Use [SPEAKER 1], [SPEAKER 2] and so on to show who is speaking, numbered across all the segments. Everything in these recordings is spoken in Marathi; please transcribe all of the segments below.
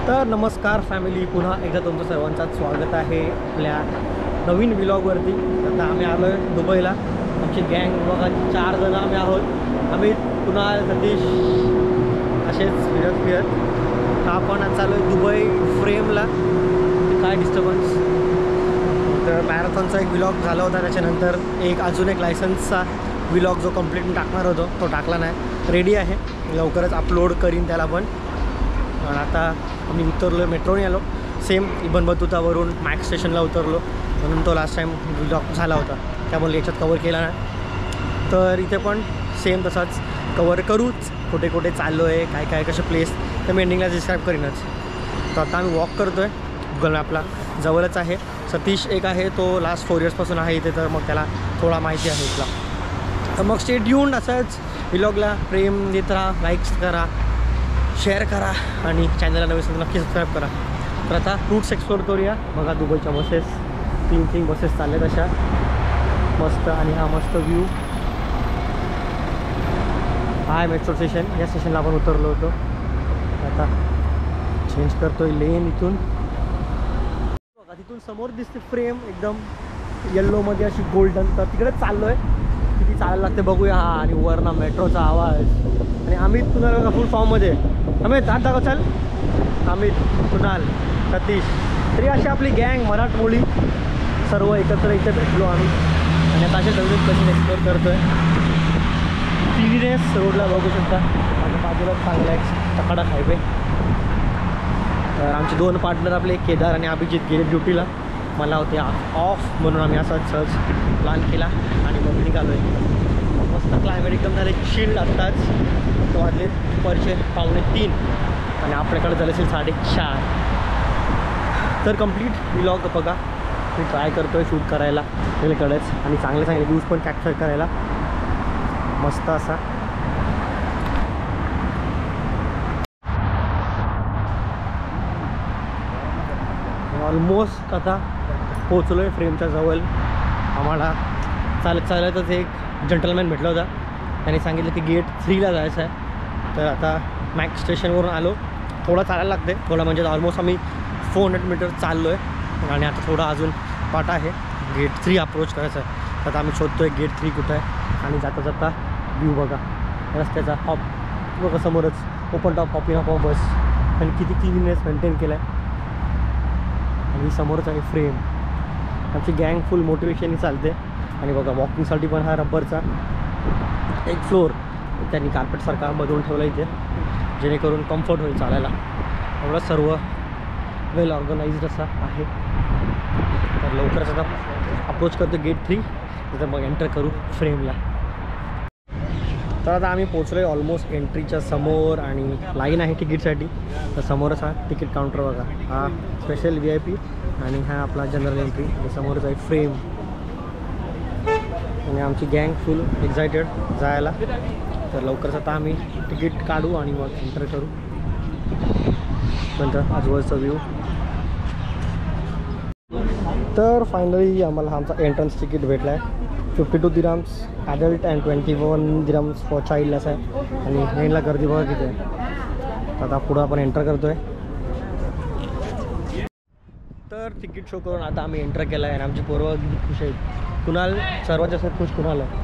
[SPEAKER 1] तर नमस्कार फॅमिली, पुन्हा एकदा तुमचं सर्वांचं स्वागत आहे आपल्या नवीन व्लॉगवरती। आता आम्ही आलो आहे दुबईला। आमची गँग बघा 4 जण आम्ही आहोत। आम्ही कुणाल, सतीश असेच फिरत आपण चालू आहे दुबई फ्रेमला। काय डिस्टर्बन्स, तर मॅरेथॉनचा एक व्लॉग झाला होता, त्याच्यानंतर अजून एक लायसन्सचा व्लॉग जो कंप्लीट टाकणार होतो तो टाकला नाही, रेडी आहे, लवकरच अपलोड करीन त्याला पण। आणि आता आम्ही उतरलो, मेट्रोने आलो, सेम इबन बतुतावरून मॅक्स स्टेशनला उतरलो, म्हणून तो लास्ट टाईम व्लॉग झाला होता, त्यामुळे याच्यात कवर केला नाही। तर इथे पण सेम तसाच कवर करूच, कुठे कुठे चाललो आहे, काय काय कसे प्लेस, तर मी एंडिंगला डिस्क्राईब करीनच। तर आता आम्ही वॉक करतो आहे, गुगल मॅपला जवळच आहे। सतीश एक आहे, तो लास्ट 4 इयर्सपासून आहे इथे, तर मग त्याला थोडा माहिती आहे इथला। तर मग स्टे ट्यून्ड, असंच व्लॉगला प्रेम देत राहा, लाईक्स करा, शेअर करा आणि चॅनलला नवीन असेल नक्की सबस्क्राईब करा। तर आता रूट्स एक्सप्लोर करूया। बघा दुबईच्या बसेस, 3 बसेस चालल्यात अशा मस्त, आणि हा मस्त व्ह्यू। हा आहे मेट्रो स्टेशन, या स्टेशनला आपण उतरलो होतो। आता चेंज करतोय लेन इथून। बघा तिथून समोर दिसते फ्रेम एकदम येल्लोमध्ये अशी गोल्डन, तर तिकडेच चाललो आहे। किती चालायला लागते बघूया। हा, आणि वरना मेट्रोचा आवाज। आणि अमित कुणाल फुल फॉर्ममध्ये, अमित हात दाखव, चल। अमित, कुणाल, सतीश, तरी अशी आपली गँग मराठमोळी सर्व एकत्र इथे भेटलो आम्ही, आणि आता असे नवीन प्लेसेस एक्सप्लोर करतो आहे। क्लिनिनेस रोडला बघू शकता, माझ्या बाजूला चांगला एक टकाडक हायवे। तर आमचे 2 पार्टनर आपले केदार आणि अभिजित गेले ड्युटीला, मला होते ऑफ, म्हणून आम्ही असाच सहज प्लॅन केला आणि मग निघालो आहे। मस्त क्लायमेट एकदम झाले चिल्ड। आत्ताच वाजले दुपारचे 2:45 आणि आपल्याकडे झाले असेल 4:30। तर कंप्लीट व्लॉग बघा, मी ट्राय करतो आहे शूट करायला वेळेकडेच, आणि चांगले चांगले व्ह्यूज पण कॅप्चर करायला मस्त असा। ऑलमोस्ट आता पोचलो आहे फ्रेमच्या जवळ। आम्हाला चालतच एक जंटलमॅन भेटला होता, त्याने सांगितलं की गेट 3ला जायचं आहे। तर आता मॅक्स स्टेशनवरून आलो, थोडा चालायला लागते, थोडा म्हणजे ऑलमोस्ट आम्ही 400 मीटर चाललो आहे, आणि आता थोडा अजून पाटा आहे, गेट 3 अप्रोच करायचं आहे। आता आम्ही शोधतो आहे गेट 3 कुठं आहे, आणि जाता जाता व्ह्यू बघा रस्त्याचा, हॉप बघा समोरच, ओपन टॉप हॉपिंग ऑफ बस, आणि किती क्लीननेस मेंटेन केला आहे। आणि समोरच आहे फ्रेम। आमची गँग फुल मोटिवेशननी चालते, आणि बघा वॉकिंगसाठी पण हा रबरचा एक फ्लोर त्यांनी कार्पेटसारखा बनवून ठेवला इथे, जेणेकरून कम्फर्ट होईल चालायला। एवढं सर्व वेल ऑर्गनाइज्ड असा आहे। तर लवकरच आता अप्रोच करतो गेट 3, तिथं मग एंटर करू फ्रेमला। तर आता आम्ही पोचलो आहे ऑलमोस्ट एंट्रीच्या समोर, आणि लाईन आहे तिकीटसाठी। तर समोरच हा तिकीट काउंटर बघा, हा स्पेशल VIP, आणि हा आपला जनरल एंट्री, आणि समोरच आहे फ्रेम। आणि आमची गँग फुल एक्सायटेड जायला। तर लवकरच आता आम्ही तिकीट काढू आणि मग एंटर करू। नंतर आजूबाजूचा व्ह्यू। तर फायनली आम्हाला आमचा एंट्रन्स तिकीट भेटला आहे। 52 dirhams adult and 21 dirhams for child असं आहे, आणि ट्रेनला गर्दी बघा किती आहे। तर आता पुढं आपण एंटर करतो आहे। तर तिकीट शो करून आता आम्ही एंटर केलं आहे, आणि आमची पोरं किती खुश आहेत। कुणाल सर्वात जास्त खुश कुणाल आहे,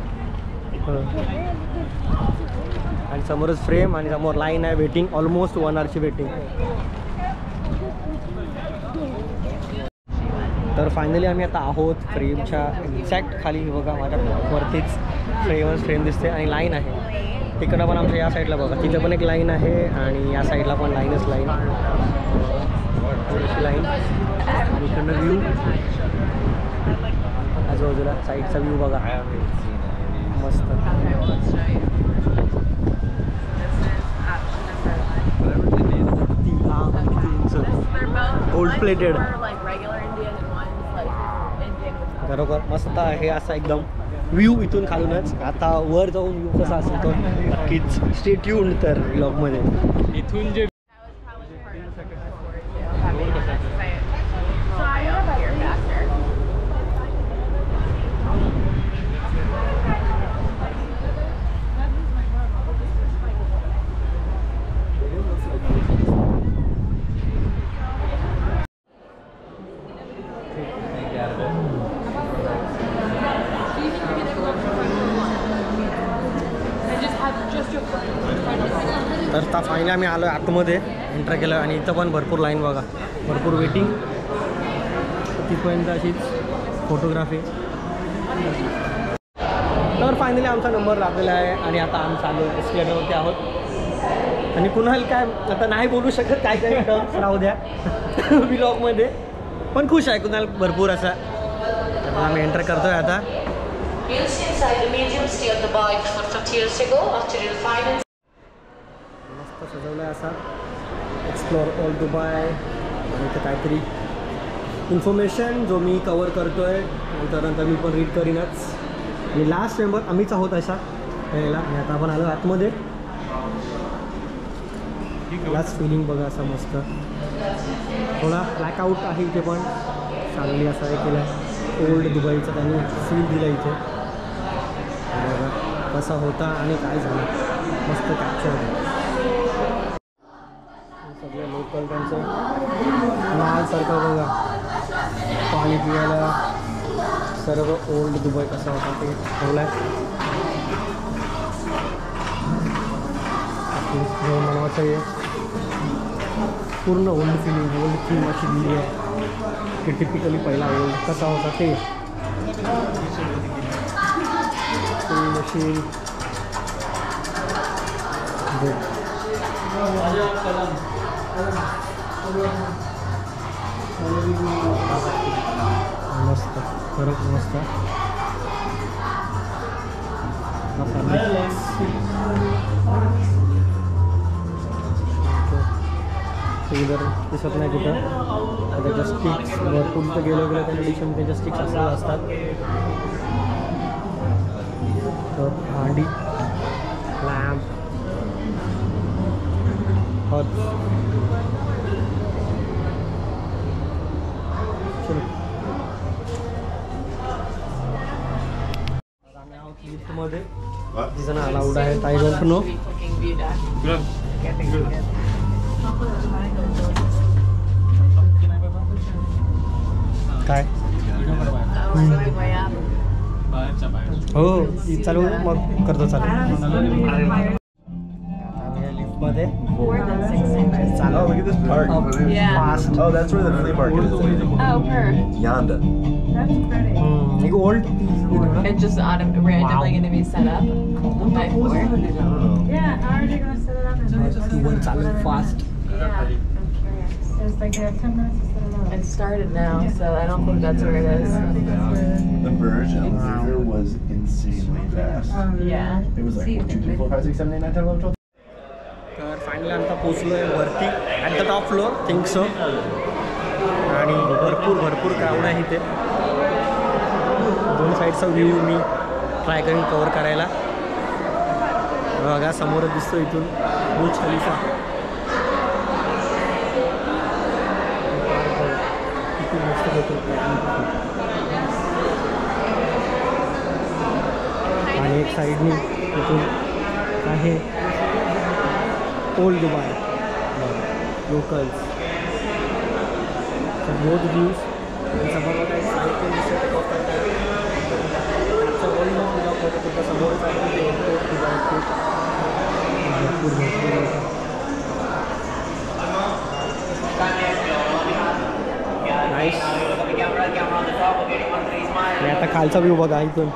[SPEAKER 1] आणि समोरच फ्रेम, आणि समोर लाईन आहे, वेटिंग ऑलमोस्ट 1 आवरची वेटिंग। तर फायनली आम्ही आता आहोत फ्रेमच्या एक्झॅक्ट खाली, बघा माझ्या वरतीच फ्रेम दिसते, आणि लाईन आहे तिकडं पण आमच्या या साईडला बघा, तिथं पण एक लाईन आहे, आणि या साईडला पण लाईनच लाईन, थोडीशी लाईन। आणि इकडनं व्ह्यू आजूबाजूला साईडचा व्ह्यू बघा मस्त। गोल्ड प्लेटेड बरोबर मस्त आहे असा एकदम व्ह्यू इथून खालूनच। आता वर जाऊन व्ह्यू कसा असेल तो नक्कीच स्टे ट्यून्ड तर व्लॉगमध्ये। इथून जे तर आता फायनली आम्ही आलो आतमध्ये एंटर केलं आणि इथं पण भरपूर लाईन बघा, भरपूर वेटिंग. तिथपर्यंत अशीच फोटोग्राफी. तर फायनली आमचा नंबर लागलेला आहे आणि आता आम्ही चालू एस्केलेटरवरती आहोत. आणि कुणाला काय आता नाही बोलू शकत, काय काय टर्म्स राहू द्या व्लॉगमध्ये, पण खुश आहे कुणाल भरपूर असा. आता आम्ही एंटर करतोय आता. मस्त सजवलं आहे असा एक्सप्लोर ऑल दुबई. आणि इथं काहीतरी इन्फॉर्मेशन जो मी कवर करतो आहे, नंतर मी पण रीड करीनच. आणि लास्ट मेंबर आम्हीच आहोत असा यायला. आणि आता आपण आलो आतमध्ये. लास्ट फिलिंग बघा असं मस्त. थोडा ब्लॅकआउट आहे इथे पण चांगली असं हे केलं आहे. ओल्ड दुबईचं त्यांनी फील दिलं इथे. बघा कसा होता आणि काय झालं, मस्त कॅप्चर होतं. सगळे लोकल त्यांचं लालसारखं बघा पाणी पिवायला, सर्व ओल्ड दुबई कसा होता ते ठेवलं आहे. म्हणायचं आहे पूर्ण ओल्ड फिलिंग, ओल्ड थीम अशी दिली आहे की टिपिकली पहिला ओल्ड कसा होता ते. मशीन मस्त, खरंच मस्त. इधर दिसत नाही कुठं. त्याच्या स्टिक्स भरपूर तर गेलं त्या डिशन त्याच्या स्टिक्स असल्या असतात. तर भांडी, लॅम्प, हॉट. चलो आम्ही आहोत लिफ्टमध्ये. किती जण अलाउड आहेत आय डोंट नो. काय हो चालू मग करतो चालू. लिफ्टमध्ये चालू.
[SPEAKER 2] Look at this park.
[SPEAKER 3] Yeah.
[SPEAKER 1] Fast.
[SPEAKER 2] Oh, that's where the flea market is.
[SPEAKER 3] Oh, her.
[SPEAKER 2] Yonda.
[SPEAKER 3] That's pretty.
[SPEAKER 1] एक old
[SPEAKER 3] It's just randomly going to be set up by 4.
[SPEAKER 4] Yeah, how are they going to set it up?
[SPEAKER 1] वर चालू fast.
[SPEAKER 3] Yeah, I'm curious.
[SPEAKER 4] It's like they have 10 minutes to set it up.
[SPEAKER 3] It started now, so I don't think that's where it is.
[SPEAKER 2] The Burj Al Zahra was insanely fast.
[SPEAKER 3] Yeah.
[SPEAKER 2] It was like 1, 2, 3, 4, 5, 6, 7, 8, 9, 10, 11, 12.
[SPEAKER 1] तर फायनली आता पोचलो आहे वरती at the top floor think so. आणि भरपूर क्राऊड आहे इथे. दोन साईडचा व्ह्यू मी ट्राय करून कवर करायला. बघा समोरच दिसतो इथून बुर्ज खलिफा. किती मस्त होतो. आणि एक साईडनी इथून आहे old Dubai locals. Both views समोर काही साहित्य दिसत समोरच आहे नाईस. आणि आता खालचा व्ह्यू बघा इथून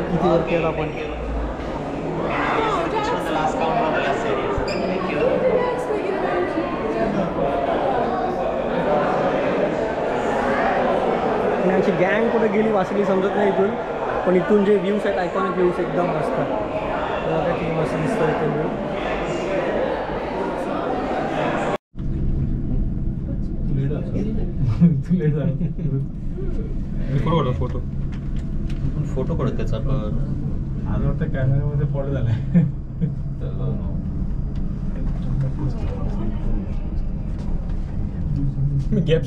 [SPEAKER 1] किती वरती आहेत आपण. आणि आमची गँग कुठे गेली वासली समजत नाही इथून, पण इथून जे व्ह्यूज आहेत आयकॉनिक व्ह्यूज एकदम मस्त. बघा किती मस्त दिसतं इथून व्ह्यू.
[SPEAKER 5] फोटो काढू त्याचा पण
[SPEAKER 6] आज वाटतं कॅमेऱ्यामध्ये फॉलो झालाय. गॅप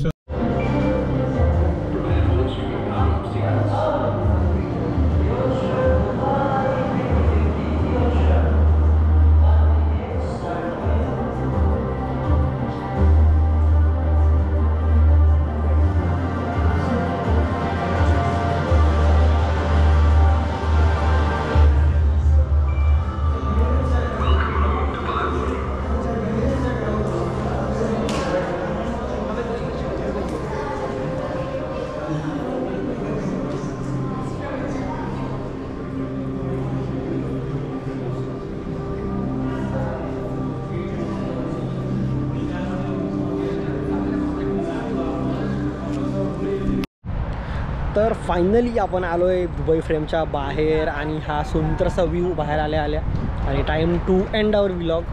[SPEAKER 1] तर फायनली आपण आलो आहे दुबई फ्रेमच्या बाहेर आणि हा सुंदरसा व्ह्यू बाहेर आल्या आणि time to end our vlog.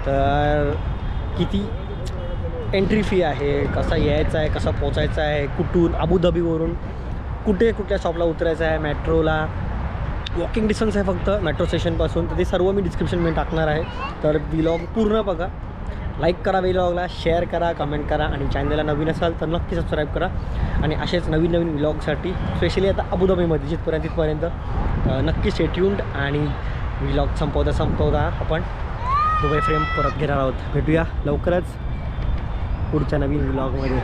[SPEAKER 1] तर किती एंट्री फी आहे, कसा यायचं आहे, कसं पोचायचं आहे, कुठून अबुधाबीवरून कुठल्या शॉपला उतरायचं आहे, मेट्रोला वॉकिंग डिस्टन्स आहे फक्त मेट्रो स्टेशनपासून. तर ते सर्व मी डिस्क्रिप्शनमध्ये टाकणार आहे. तर व्लॉग पूर्ण बघा, लाईक करा व्लॉगला, शेअर करा, कमेंट करा आणि चॅनलला नवीन असाल तर नक्की सबस्क्राईब करा. आणि असेच नवीन व्लॉगसाठी स्पेशली आता अबुधाबीमध्ये तिथपर्यंत नक्की स्टे ट्यून्ड. आणि व्लॉग संपवता आपण दुबई फ्रेम परत घेणार आहोत. भेटूया लवकरच पुढच्या नवीन व्लॉगमध्ये.